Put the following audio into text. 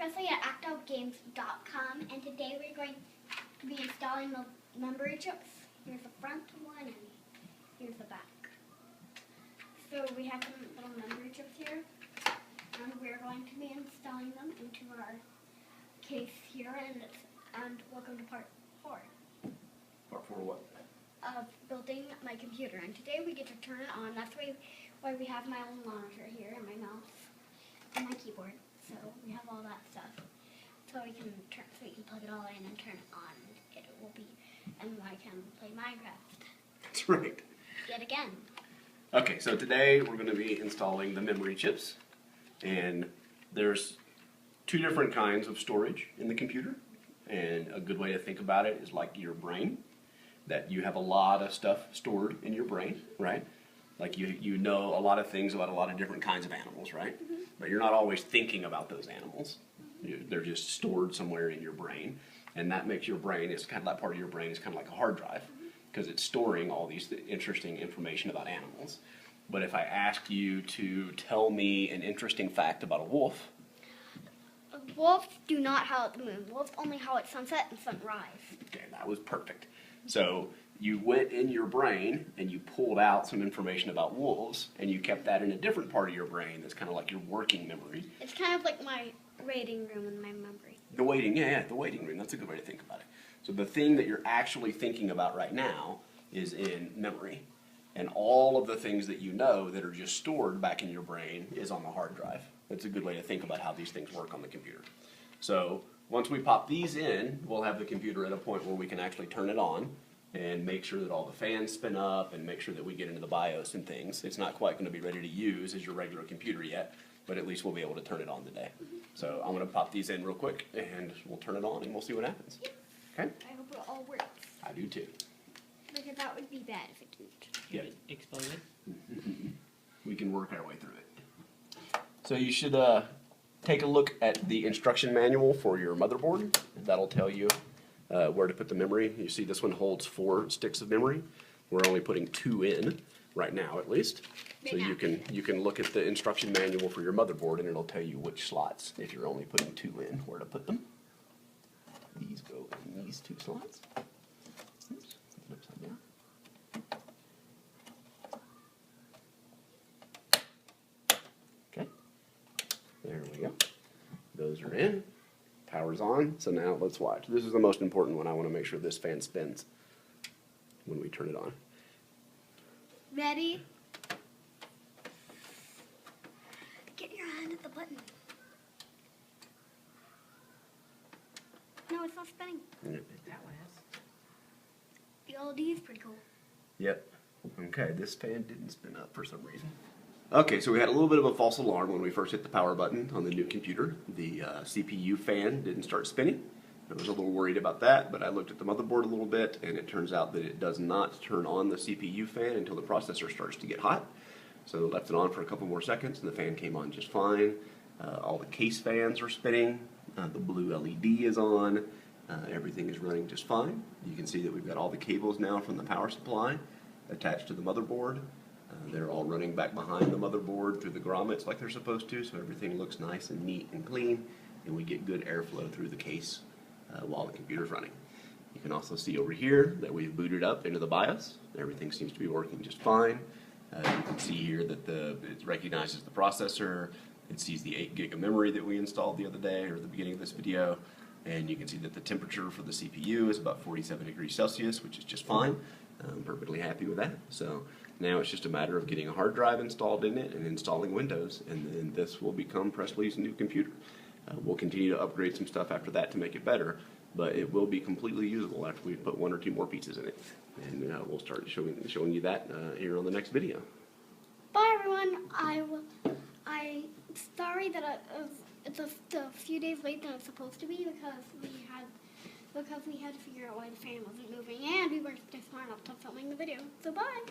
Presley at ActOutGames.com, and today we're going to be installing the memory chips. Here's the front one, and here's the back. So we have some little memory chips here, and we're going to be installing them into our case here, and welcome to part 4. Part 4 what? Of building my computer, and today we get to turn it on. That's why we have my own monitor here, and my mouse, and my keyboard. So we have all that stuff. So we can plug it all in and turn it on. It will be, and I can play Minecraft. That's right. Yet again. Okay, so today we're going to be installing the memory chips, and there's 2 different kinds of storage in the computer. And a good way to think about it is like your brain, that you have a lot of stuff stored in your brain, right? Like you know a lot of things about a lot of different kinds of animals, right? Mm-hmm. But you're not always thinking about those animals. They're just stored somewhere in your brain, and that makes your brain, it's kind of that part of your brain is kind of like a hard drive, because it's storing all these interesting information about animals. But if I ask you to tell me an interesting fact about a wolf. Wolves do not howl at the moon. Wolves only howl at sunset and sunrise. Okay, that was perfect. So you went in your brain and you pulled out some information about wolves, and you kept that in a different part of your brain that's kind of like your working memory. It's kind of like my waiting room in my memory. The waiting room. That's a good way to think about it. So the thing that you're actually thinking about right now is in memory. And all of the things that you know that are just stored back in your brain is on the hard drive. That's a good way to think about how these things work on the computer. So once we pop these in, we'll have the computer at a point where we can actually turn it on and make sure that all the fans spin up and make sure that we get into the BIOS and things. It's not quite going to be ready to use as your regular computer yet, but at least we'll be able to turn it on today. So I'm going to pop these in real quick, and we'll turn it on and we'll see what happens. Okay? I hope it all works. I do too. Because that would be bad if it didn't. Yeah. Explain it. We can work our way through it. So you should take a look at the instruction manual for your motherboard. That'll tell you where to put the memory. You see this one holds 4 sticks of memory. We're only putting 2 in right now, at least. So you can look at the instruction manual for your motherboard, and it'll tell you which slots, if you're only putting 2 in, where to put them. These go in these 2 slots. Oops, upside down. Okay, there we go. Those are in. Power's on. So now let's watch. This is the most important one. I want to make sure this fan spins when we turn it on. Ready? Get your hand at the button. No, it's not spinning. That was. The LED is pretty cool. Yep. Okay, this fan didn't spin up for some reason. Okay, so we had a little bit of a false alarm when we first hit the power button on the new computer. The CPU fan didn't start spinning. I was a little worried about that, but I looked at the motherboard a little bit, and it turns out that it does not turn on the CPU fan until the processor starts to get hot. So I left it on for a couple more seconds, and the fan came on just fine. All the case fans are spinning. The blue LED is on. Everything is running just fine. You can see that we've got all the cables now from the power supply attached to the motherboard. They're all running back behind the motherboard through the grommets like they're supposed to, so everything looks nice and neat and clean, and we get good airflow through the case while the computer's running. You can also see over here that we've booted up into the BIOS. Everything seems to be working just fine. You can see here that it recognizes the processor. It sees the 8 gig of memory that we installed the other day, or at the beginning of this video. And you can see that the temperature for the CPU is about 47 degrees Celsius, which is just fine. I'm perfectly happy with that. So now it's just a matter of getting a hard drive installed in it and installing Windows, and then this will become Presley's new computer. We'll continue to upgrade some stuff after that to make it better, but it will be completely usable after we put 1 or 2 more pieces in it. And we'll start showing you that here on the next video. Bye, everyone. I'm sorry that it's a few days late than it's supposed to be because we had to figure out why the fan wasn't moving, and we weren't smart enough to filming the video. So bye.